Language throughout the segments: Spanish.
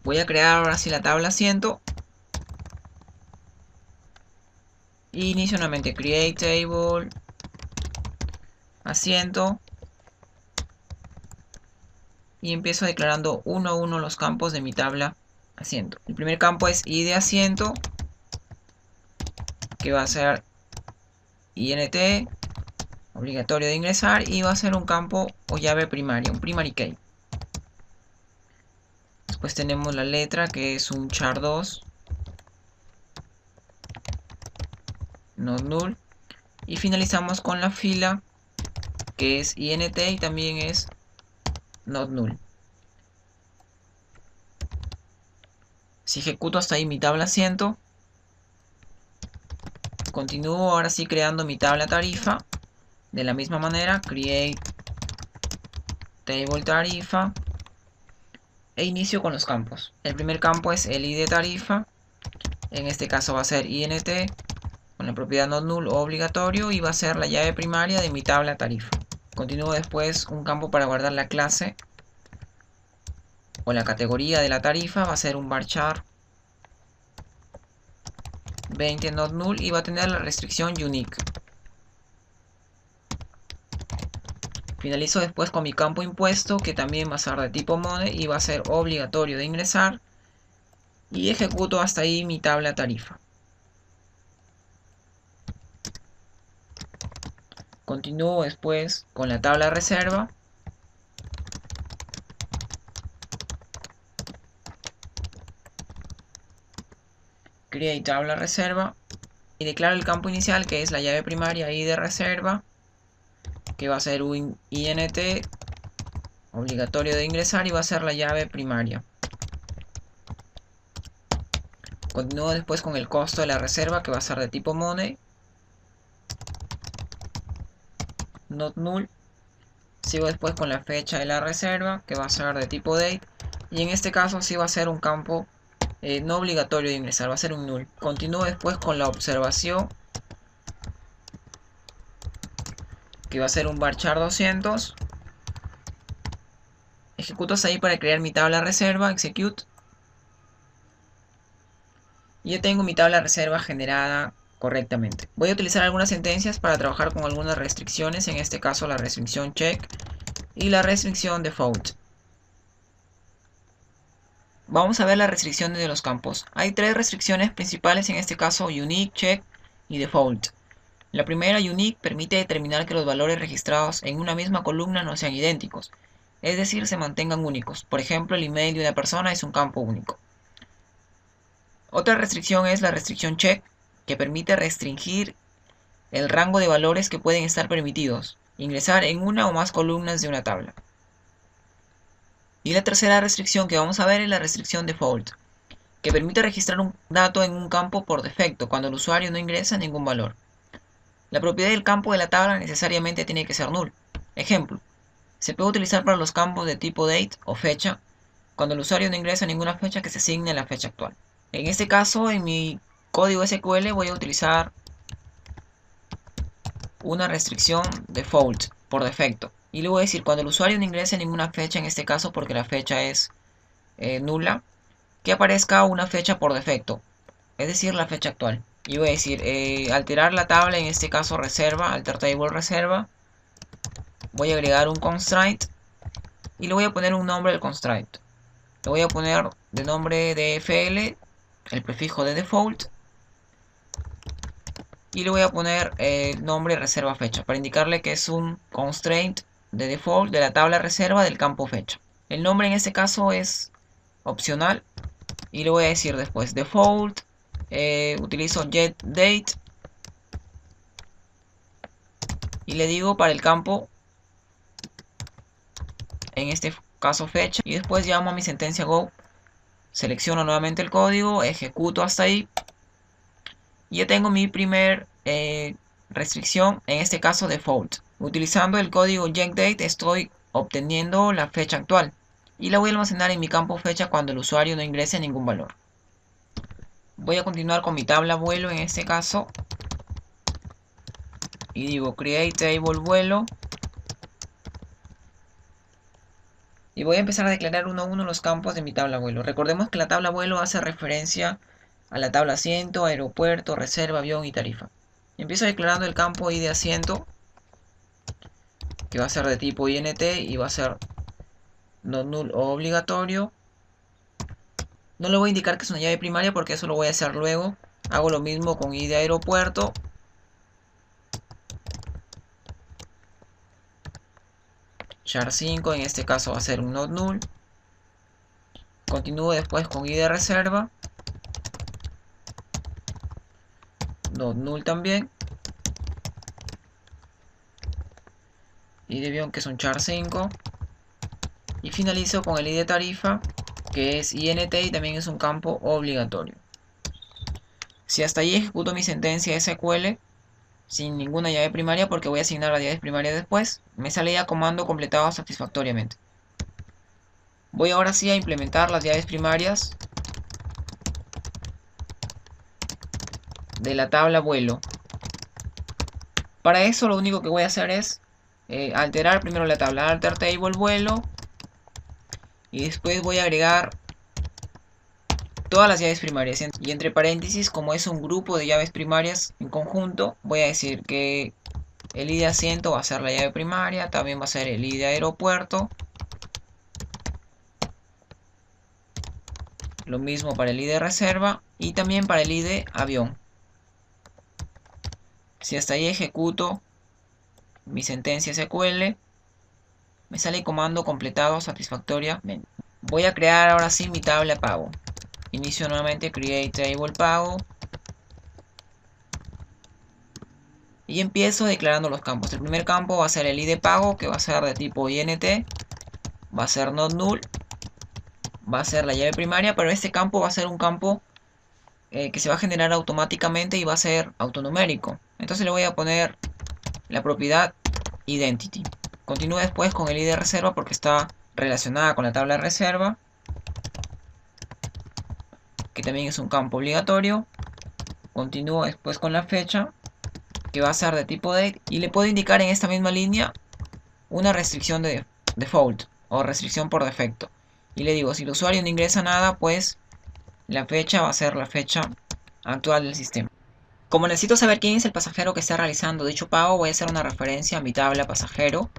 Voy a crear ahora sí la tabla asiento. Y inicio nuevamente create table asiento. Y empiezo declarando uno a uno los campos de mi tabla asiento. El primer campo es id asiento, que va a ser int, obligatorio de ingresar, y va a ser un campo o llave primaria, un primary key. Después tenemos la letra, que es un char2, not null. Y finalizamos con la fila, que es int y también es not null. Si ejecuto hasta ahí mi tabla asiento, continúo ahora sí creando mi tabla tarifa. De la misma manera, create table tarifa. E inicio con los campos. El primer campo es el id tarifa. En este caso va a ser int con la propiedad not null o obligatorio, y va a ser la llave primaria de mi tabla tarifa. Continúo después un campo para guardar la clase o la categoría de la tarifa. Va a ser un varchar 20 not null y va a tener la restricción unique. Finalizo después con mi campo impuesto, que también va a ser de tipo money y va a ser obligatorio de ingresar. Y ejecuto hasta ahí mi tabla tarifa. Continúo después con la tabla reserva. Create tabla reserva. Y declaro el campo inicial, que es la llave primaria id reserva, que va a ser un int obligatorio de ingresar y va a ser la llave primaria. Continúo después con el costo de la reserva, que va a ser de tipo money, not null. Sigo después con la fecha de la reserva, que va a ser de tipo date, y en este caso sí va a ser un campo no obligatorio de ingresar, va a ser un null. Continúo después con la observación, que va a ser un varchar 200. Ejecuto hasta ahí para crear mi tabla reserva, execute. Y ya tengo mi tabla reserva generada correctamente. Voy a utilizar algunas sentencias para trabajar con algunas restricciones, en este caso la restricción check y la restricción default. Vamos a ver las restricciones de los campos. Hay tres restricciones principales, en este caso unique, check y default. La primera, unique, permite determinar que los valores registrados en una misma columna no sean idénticos, es decir, se mantengan únicos. Por ejemplo, el email de una persona es un campo único. Otra restricción es la restricción check, que permite restringir el rango de valores que pueden estar permitidos, ingresar en una o más columnas de una tabla. Y la tercera restricción que vamos a ver es la restricción default, que permite registrar un dato en un campo por defecto cuando el usuario no ingresa ningún valor. La propiedad del campo de la tabla necesariamente tiene que ser null. Ejemplo, se puede utilizar para los campos de tipo date o fecha cuando el usuario no ingresa ninguna fecha que se asigne a la fecha actual. En este caso, en mi código SQL voy a utilizar una restricción default por defecto. Y le voy a decir, cuando el usuario no ingrese ninguna fecha, en este caso porque la fecha es nula, que aparezca una fecha por defecto, es decir, la fecha actual. Y voy a decir, alterar la tabla, en este caso reserva, alter table reserva. Voy a agregar un constraint y le voy a poner un nombre al constraint. Le voy a poner de nombre dfl, el prefijo de default. Y le voy a poner el nombre reserva fecha, para indicarle que es un constraint de default de la tabla reserva del campo fecha. El nombre en este caso es opcional. Y le voy a decir después default, utilizo getDate. Y le digo para el campo, en este caso fecha. Y después llamo a mi sentencia go. Selecciono nuevamente el código, ejecuto hasta ahí. Y ya tengo mi primer restricción, en este caso default. Utilizando el código getDate estoy obteniendo la fecha actual. Y la voy a almacenar en mi campo fecha cuando el usuario no ingrese ningún valor. Voy a continuar con mi tabla vuelo en este caso. Y digo create table vuelo. Y voy a empezar a declarar uno a uno los campos de mi tabla vuelo. Recordemos que la tabla vuelo hace referencia a la tabla asiento, aeropuerto, reserva, avión y tarifa. Empiezo declarando el campo ID asiento, que va a ser de tipo INT y va a ser no null o obligatorio. No le voy a indicar que es una llave primaria porque eso lo voy a hacer luego. Hago lo mismo con ID aeropuerto. char5 en este caso va a ser un not null. Continúo después con ID reserva. Not null también. ID avión que es un char5. Y finalizo con el ID tarifa, que es INT y también es un campo obligatorio. Si hasta ahí ejecuto mi sentencia SQL sin ninguna llave primaria, porque voy a asignar las llaves primarias después, me sale ya comando completado satisfactoriamente. Voy ahora sí a implementar las llaves primarias de la tabla vuelo. Para eso lo único que voy a hacer es alterar primero la tabla alter table vuelo y después voy a agregar todas las llaves primarias, y entre paréntesis, como es un grupo de llaves primarias en conjunto, voy a decir que el ID asiento va a ser la llave primaria, también va a ser el ID aeropuerto, lo mismo para el ID reserva y también para el ID avión. Si hasta ahí ejecuto mi sentencia SQL, me sale el comando completado satisfactoriamente. Voy a crear ahora sí mi tabla de pago. Inicio nuevamente create table pago y empiezo declarando los campos. El primer campo va a ser el ID pago, que va a ser de tipo INT, va a ser not null, va a ser la llave primaria, pero este campo va a ser un campo que se va a generar automáticamente y va a ser autonumérico. Entonces le voy a poner la propiedad identity. Continúo después con el ID reserva porque está relacionada con la tabla de reserva, que también es un campo obligatorio. Continúo después con la fecha, que va a ser de tipo date, y le puedo indicar en esta misma línea una restricción de default o restricción por defecto. Y le digo, si el usuario no ingresa nada, pues la fecha va a ser la fecha actual del sistema. Como necesito saber quién es el pasajero que está realizando dicho pago, voy a hacer una referencia a mi tabla pasajero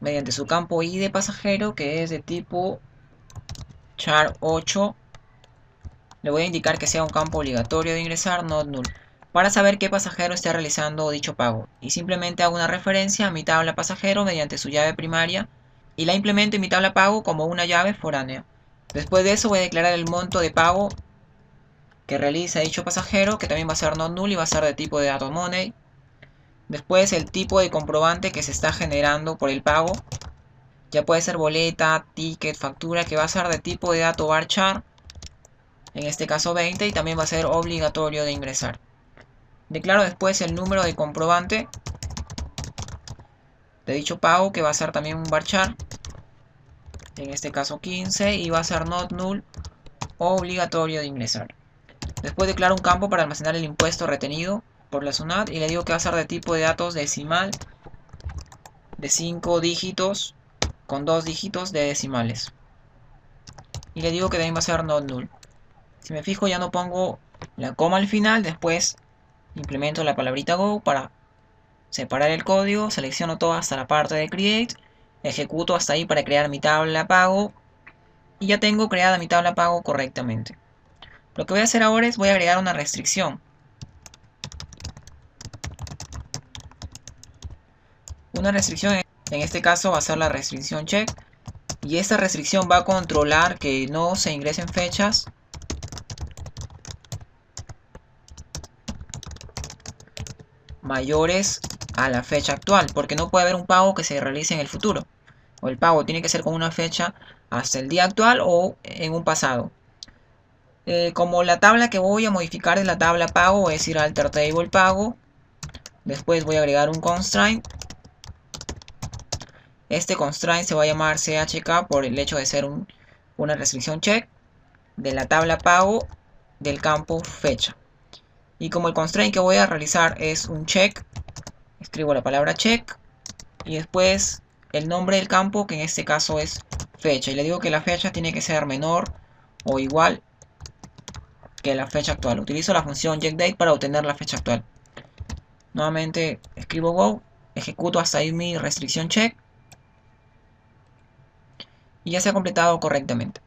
mediante su campo ID pasajero, que es de tipo char8. Le voy a indicar que sea un campo obligatorio de ingresar, not null, para saber qué pasajero está realizando dicho pago. Y simplemente hago una referencia a mi tabla pasajero mediante su llave primaria y la implemento en mi tabla pago como una llave foránea. Después de eso voy a declarar el monto de pago que realiza dicho pasajero, que también va a ser not null y va a ser de tipo de dato money. Después el tipo de comprobante que se está generando por el pago, ya puede ser boleta, ticket, factura, que va a ser de tipo de dato varchar, en este caso 20, y también va a ser obligatorio de ingresar. Declaro después el número de comprobante de dicho pago, que va a ser también un varchar, en este caso 15, y va a ser not null obligatorio de ingresar. Después declaro un campo para almacenar el impuesto retenido por la SUNAT y le digo que va a ser de tipo de datos decimal de 5 dígitos con 2 dígitos de decimales. Y le digo que también va a ser not null. Si me fijo, ya no pongo la coma al final. Después implemento la palabrita go para separar el código. Selecciono todo hasta la parte de create. Ejecuto hasta ahí para crear mi tabla pago. Y ya tengo creada mi tabla pago correctamente. Lo que voy a hacer ahora es voy a agregar una restricción. Una restricción en este caso va a ser la restricción check. Y esta restricción va a controlar que no se ingresen fechas mayores a la fecha actual, porque no puede haber un pago que se realice en el futuro, o el pago tiene que ser con una fecha hasta el día actual o en un pasado. Como la tabla que voy a modificar es la tabla pago, voy a decir alter table pago. Después voy a agregar un constraint. Este constraint se va a llamar chk por el hecho de ser una restricción check de la tabla pago del campo fecha. Y como el constraint que voy a realizar es un check, escribo la palabra check y después el nombre del campo, que en este caso es fecha, y le digo que la fecha tiene que ser menor o igual que la fecha actual. Utilizo la función checkDate para obtener la fecha actual. Nuevamente escribo go, ejecuto hasta ahí mi restricción check y ya se ha completado correctamente.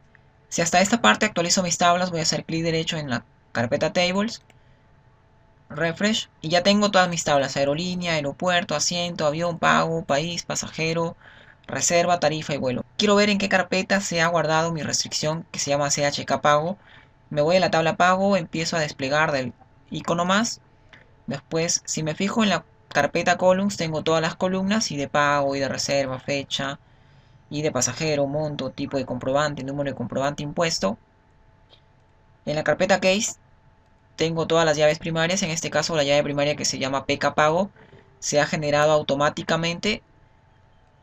Si hasta esta parte actualizo mis tablas, voy a hacer clic derecho en la carpeta Tables, refresh, y ya tengo todas mis tablas: aerolínea, aeropuerto, asiento, avión, pago, país, pasajero, reserva, tarifa y vuelo. Quiero ver en qué carpeta se ha guardado mi restricción que se llama CHK pago. Me voy a la tabla pago, empiezo a desplegar del icono más. Después, si me fijo en la carpeta columns, tengo todas las columnas, y de pago, y de reserva, fecha, y de pasajero, monto, tipo de comprobante, número de comprobante, impuesto. En la carpeta case tengo todas las llaves primarias. En este caso, la llave primaria, que se llama PK pago, se ha generado automáticamente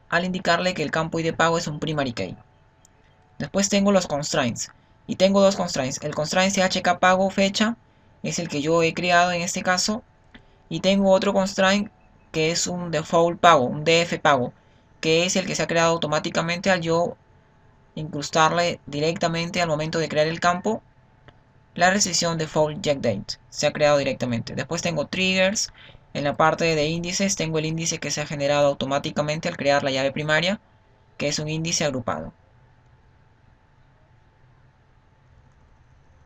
al indicarle que el campo ID pago es un primary key. Después tengo los constraints, y tengo dos constraints: el constraint CHK pago fecha, es el que yo he creado en este caso, y tengo otro constraint que es un default pago, un DF pago, que es el que se ha creado automáticamente al yo incrustarle directamente al momento de crear el campo la restricción default checkDate. Se ha creado directamente. Después tengo triggers. En la parte de índices tengo el índice que se ha generado automáticamente al crear la llave primaria, que es un índice agrupado.